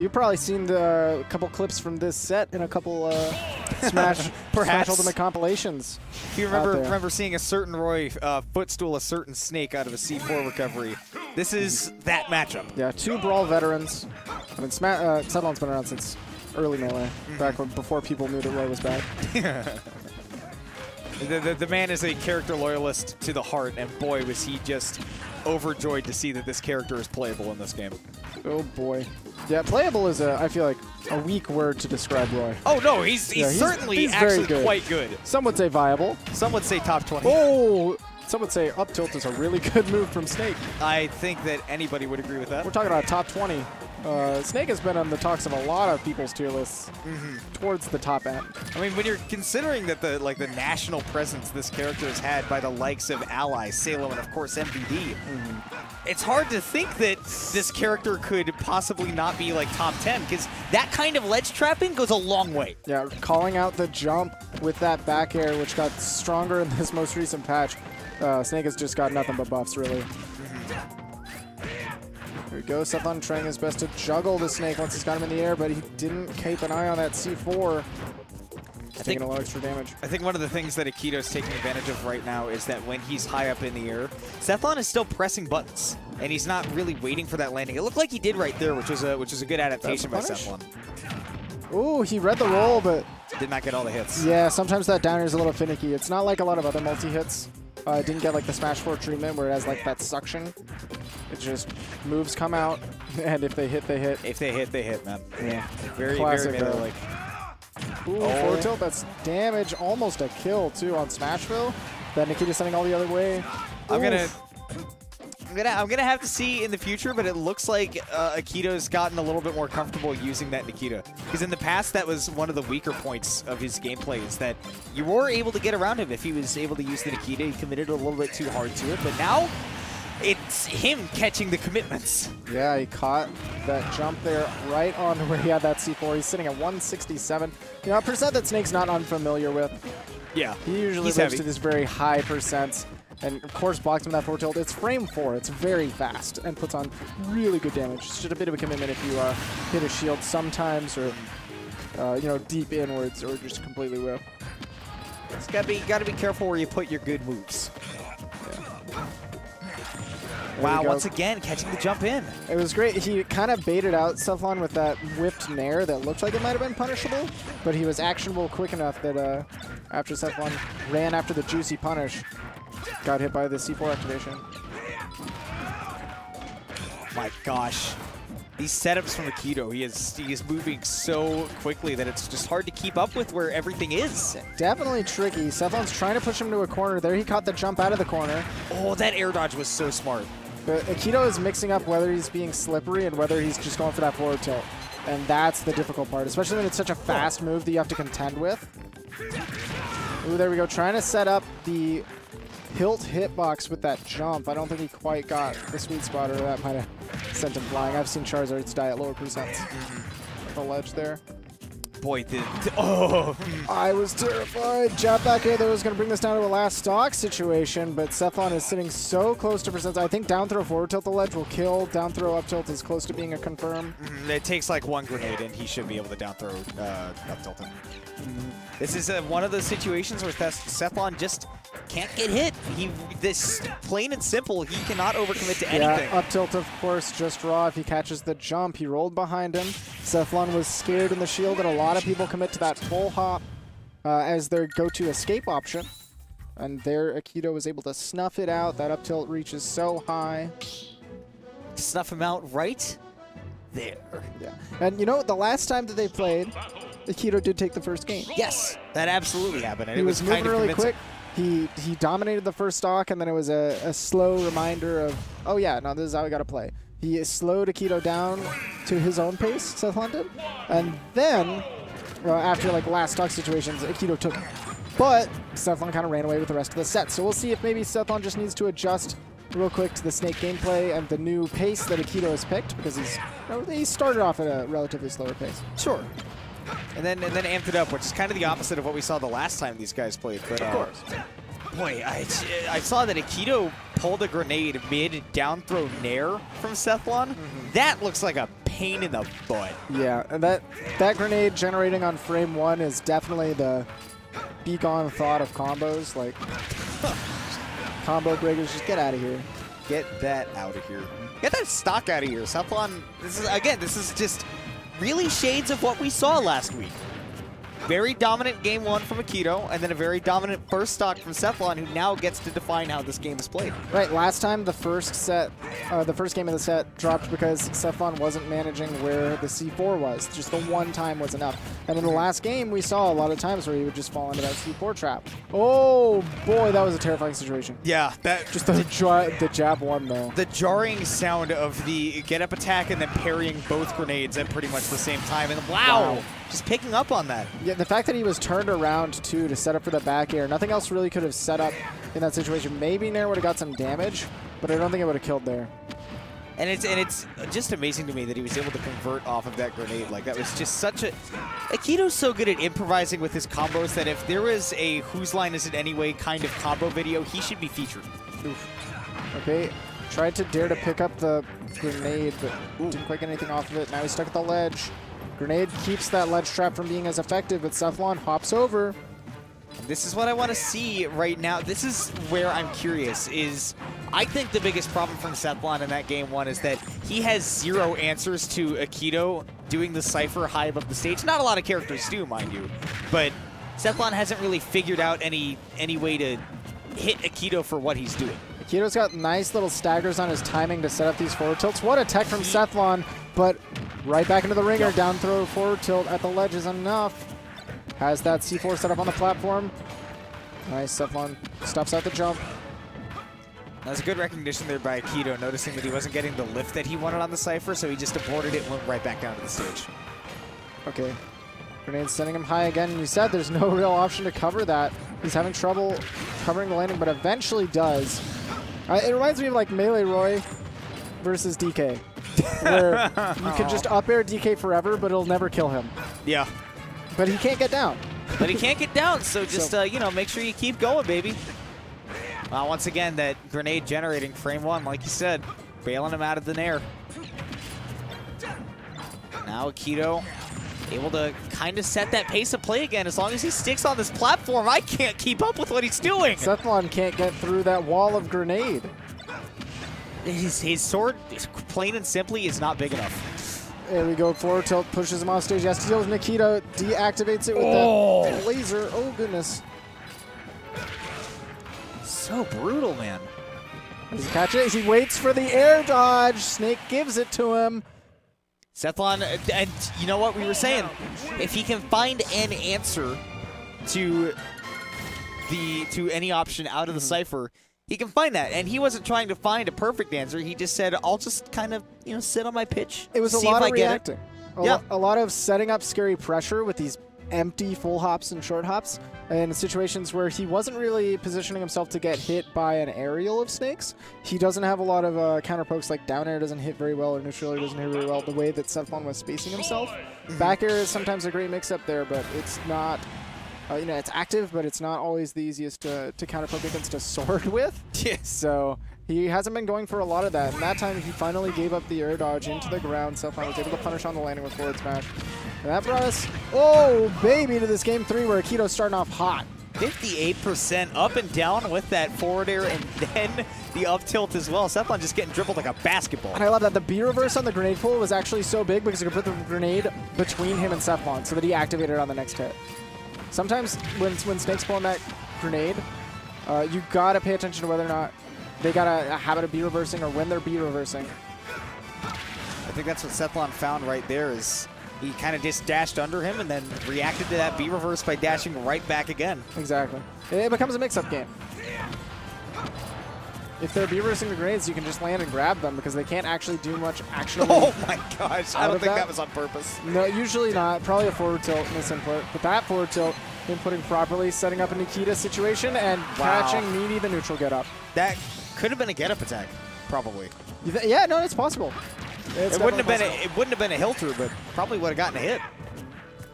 You've probably seen the couple clips from this set in a couple Smash Ultimate compilations. If you remember seeing a certain Roy footstool a certain Snake out of a C4 recovery, this is that matchup. Yeah, 2 Brawl veterans. I mean, Sethlon's been around since early Melee, back before people knew that Roy was bad. The man is a character loyalist to the heart, and boy, was he just overjoyed to see that this character is playable in this game. Oh boy. Yeah, playable is, I feel like, a weak word to describe Roy. Oh no, he's certainly actually quite good. Some would say viable. Some would say top 20. Oh! Some would say up tilt is a really good move from Snake. I think that anybody would agree with that. We're talking about top 20. Snake has been on the talks of a lot of people's tier lists towards the top end. I mean, when you're considering that the national presence this character has had by the likes of Ally, Salo, and of course MVD, it's hard to think that this character could possibly not be like top 10, because that kind of ledge trapping goes a long way. Yeah, calling out the jump with that back air, which got stronger in this most recent patch. Snake has just got nothing but buffs, really. Here we go, Sethlon trying his best to juggle the Snake once he's got him in the air, but he didn't keep an eye on that C4. Taking a lot of extra damage. I think one of the things that Akito's taking advantage of right now is that when he's high up in the air, Sethlon is still pressing buttons, and he's not really waiting for that landing. It looked like he did right there, which is a good adaptation by Sethlon. Ooh, he read the roll, but did not get all the hits. Yeah, sometimes that downer is a little finicky. It's not like a lot of other multi-hits. It didn't get like the Smash 4 treatment where it has like that suction. It just moves come out, and if they hit, they hit. If they hit, they hit, man. Yeah. Very like. Ooh, forward tilt, that's damage. Almost a kill, too, on Smashville. That Nikita's sending all the other way. I'm gonna have to see in the future, but it looks like Akito's gotten a little bit more comfortable using that Nikita. Because in the past, that was one of the weaker points of his gameplay, is that you were able to get around him if he was able to use the Nikita. He committed a little bit too hard to it, but now it's him catching the commitments. Yeah, he caught that jump there right on where he had that C4. He's sitting at 167. You know, a percent that Snake's not unfamiliar with. Yeah, he usually lives to this very high percent. And of course, blocks him that forward tilt. It's frame 4. It's very fast and puts on really good damage. It's just a bit of a commitment if you hit a shield sometimes, or you know, deep inwards, or just completely whip. It's gotta be careful where you put your good moves. Yeah. Wow, once again, catching the jump in. It was great. He kind of baited out Sethlon with that whipped nair that looked like it might have been punishable, but he was actionable quick enough that after Sethlon ran after the juicy punish, got hit by the C4 activation. My gosh. These setups from Akito, he is moving so quickly that it's just hard to keep up with where everything is. Definitely tricky. Sethlon's trying to push him to a corner. There he caught the jump out of the corner. Oh, that air dodge was so smart. But Akito is mixing up whether he's being slippery and whether he's just going for that forward tilt. And that's the difficult part, especially when it's such a fast move that you have to contend with. Ooh, there we go. Trying to set up the hilt hitbox with that jump. I don't think he quite got the sweet spot, or that might have sent him flying. I've seen Charizards die at lower percents. The ledge there. Boy, oh! I was terrified. Jab back air that was going to bring this down to a last stock situation, but Sethlon is sitting so close to percents. I think down throw forward tilt the ledge will kill. Down throw up tilt is close to being a confirm. It takes like one grenade, and he should be able to down throw up tilt him. This is one of those situations where Sethlon just can't get hit. This plain and simple, he cannot overcommit to anything. Yeah, up tilt, of course, just raw. If he catches the jump, he rolled behind him. Sethlon was scared in the shield, and a lot of people commit to that full hop as their go-to escape option. And there, Akito was able to snuff it out. That up tilt reaches so high. Snuff him out right there. Yeah. And you know, the last time that they played, Akito did take the first game. Yes, that absolutely happened. And he was moving kind of really quick. He dominated the first stock, and then it was a slow reminder of, oh yeah, no, this is how we got to play. He slowed Akito down to his own pace, Sethlon did. And then, after like last stock situations, Akito took it. But Sethlon kind of ran away with the rest of the set. So we'll see if maybe Sethlon just needs to adjust real quick to the Snake gameplay and the new pace that Akito has picked, because he started off at a relatively slower pace. Sure. And then amped it up, which is kind of the opposite of what we saw the last time these guys played. But, of course. Boy, I saw that Akito pulled a grenade mid down throw nair from Sethlon. That looks like a pain in the butt. Yeah, and that grenade generating on frame 1 is definitely the be gone thought of combos. Like, combo breakers, just get out of here. Get that out of here. Get that stock out of here. Cephalon, this is just really shades of what we saw last week. Very dominant game 1 from Akito, and then a very dominant first stock from Cephalon, who now gets to define how this game is played. Right, last time the first game of the set dropped because Cephalon wasn't managing where the C4 was. Just the one time was enough. And in the last game, we saw a lot of times where he would just fall into that C4 trap. Oh boy, that was a terrifying situation. Yeah, that just the jab one though. The jarring sound of the get up attack and then parrying both grenades at pretty much the same time. And wow. Just picking up on that. Yeah, the fact that he was turned around, too, to set up for the back air. Nothing else really could have set up in that situation. Maybe Nair would have got some damage, but I don't think it would have killed there. And it's just amazing to me that he was able to convert off of that grenade. Like, that was just such a... Akito's so good at improvising with his combos that if there was a Whose Line Is It Anyway kind of combo video, he should be featured. Oof. Okay, tried to dare to pick up the grenade, but didn't quite get anything off of it. Now he's stuck at the ledge. Grenade keeps that ledge trap from being as effective, but Cephalon hops over. This is what I want to see right now. This is where I'm curious, is I think the biggest problem from Cephalon in that game 1 is that he has 0 answers to Akito doing the Cypher high above the stage. Not a lot of characters do, mind you, but Cephalon hasn't really figured out any way to hit Akito for what he's doing. Akito's got nice little staggers on his timing to set up these forward tilts. What a tech from Cephalon, but right back into the ringer. Down throw forward tilt at the ledge is enough. Has that C4 set up on the platform. Nice, Cephalon stuffs out the jump. That's a good recognition there by Akito, noticing that he wasn't getting the lift that he wanted on the Cypher, so he just aborted it and went right back down to the stage. Okay. Grenade sending him high again, and you said there's no real option to cover that. He's having trouble covering the landing, but eventually does. It reminds me of like Melee Roy versus DK, where you can just up air DK forever, but it'll never kill him. Yeah. But he can't get down. But he can't get down, so just, you know, make sure you keep going, baby. Once again, that grenade generating frame 1, like you said, bailing him out of the Nair. Now Akito able to kind of set that pace of play again. As long as he sticks on this platform, I can't keep up with what he's doing. Cephalon can't get through that wall of grenade. His sword, plain and simply, is not big enough. There we go. Forward tilt pushes him off stage. He has to deal with Nikita. Deactivates it with that laser. Oh, goodness. So brutal, man. Does he catch it? He waits for the air dodge. Snake gives it to him. Cephalon, and you know what we were saying? If he can find an answer to any option out of the Cypher, he can find that. And he wasn't trying to find a perfect answer. He just said, I'll just kind of, you know, sit on my pitch. It was a lot of reacting. A lot of setting up scary pressure with these empty full hops and short hops in situations where he wasn't really positioning himself to get hit by an aerial of snakes. He doesn't have a lot of counter pokes, like down air doesn't hit very well or neutral air doesn't hit very well the way that Cephalon was spacing himself. Back air is sometimes a great mix-up there, but it's not, you know, it's active, but it's not always the easiest to counter poke against a sword with. So he hasn't been going for a lot of that, and that time he finally gave up the air dodge into the ground. Cephalon was able to punish on the landing with forward smash. And that brought us, oh baby, to this game 3 where Akito's starting off hot. 58% up and down with that forward air and then the up tilt as well. Cephalon just getting dribbled like a basketball. And I love that the B reverse on the grenade pool was actually so big because it could put the grenade between him and Cephalon so that he activated it on the next hit. Sometimes when Snake's pulling that grenade, you gotta pay attention to whether or not they got a habit of B reversing or when they're B reversing. I think that's what Cephalon found right there is he kind of just dashed under him and then reacted to that B reverse by dashing right back again. Exactly. It becomes a mix-up game. If they're B-reversing the grenades, you can just land and grab them because they can't actually do much actionable. Oh my gosh, I don't think that was on purpose. No, usually not. Probably a forward tilt misinput. But that forward tilt, inputting properly, setting up a Nikita situation, and catching Meaty the neutral get-up. That could have been a get-up attack, probably. Yeah, no, it's possible. It wouldn't have been a hill through, but probably would have gotten a hit.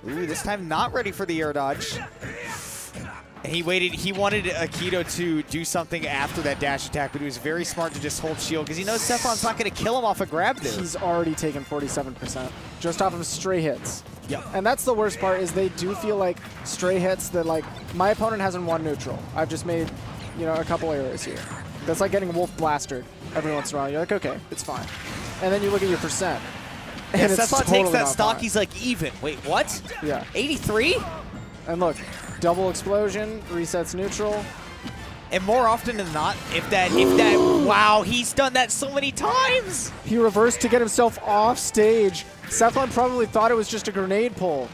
Ooh, this time not ready for the air dodge. He waited. He wanted Akito to do something after that dash attack, but he was very smart to just hold shield because he knows Steffon's not going to kill him off a grab there. He's already taken 47% just off of stray hits. Yep. And that's the worst part is they do feel like stray hits that like my opponent hasn't won neutral. I've just made, you know, a couple errors here. That's like getting Wolf Blastered every once in a while. You're like, okay, it's fine. And then you look at your percent. And it's Steffon totally takes that not stock. fine. He's like, even. Wait, what? Yeah. 83? And look, double explosion, resets neutral. And more often than not, if that, wow, he's done that so many times. He reversed to get himself off stage. Cephalon probably thought it was just a grenade pull.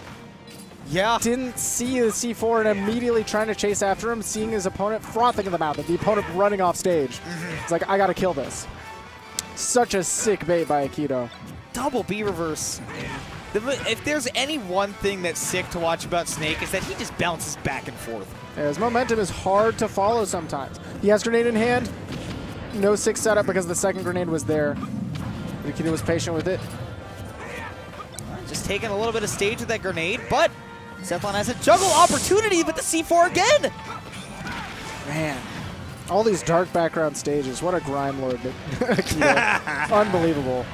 Yeah. Didn't see the C4 and immediately trying to chase after him, seeing his opponent frothing in the mouth, the opponent running off stage. It's like, I gotta kill this. Such a sick bait by Akito. Double B reverse. If there's any one thing that's sick to watch about Snake is that he just bounces back and forth. Yeah, his momentum is hard to follow sometimes. He has grenade in hand. No 6 setup because the second grenade was there. Akito was patient with it. Just taking a little bit of stage with that grenade, but Cephalon has a juggle opportunity with the C4 again. Man, all these dark background stages. What a grime lord. Akito. Unbelievable.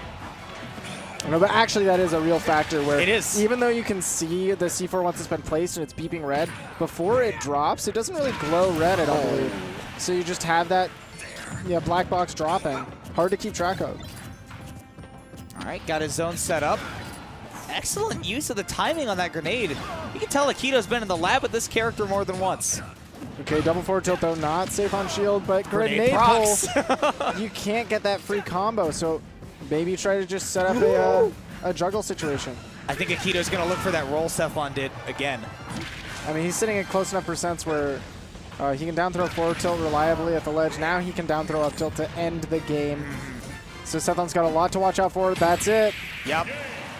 No, but actually that is a real factor where it is. Even though you can see the C4 once it's been placed and it's beeping red, before it drops, it doesn't really glow red, I don't believe. So you just have that black box dropping. Hard to keep track of. All right, got his zone set up. Excellent use of the timing on that grenade. You can tell Akito's been in the lab with this character more than once. Okay, double forward tilt though, not safe on shield, but grenade pull. You can't get that free combo, so maybe try to just set up a juggle situation. I think Akito's going to look for that roll Cephalon did again. I mean, he's sitting at close enough percents where he can down throw forward tilt reliably at the ledge. Now he can down throw up tilt to end the game. So Cephalon's got a lot to watch out for. That's it. Yep.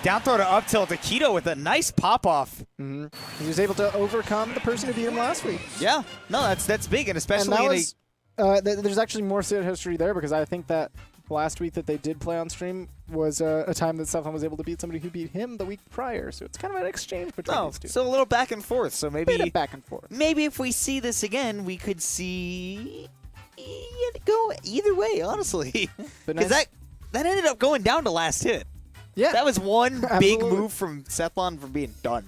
Down throw to up tilt. Akito with a nice pop off. He was able to overcome the person who beat him last week. Yeah. No, that's big, and especially there's actually more set history there because I think that last week that they did play on stream was a time that Cephalon was able to beat somebody who beat him the week prior. So it's kind of an exchange between these two. So a little back and forth. So maybe back and forth. Maybe if we see this again, we could see it go either way, honestly. Because that ended up going down to last hit. Yeah. That was one big move from Cephalon from being done.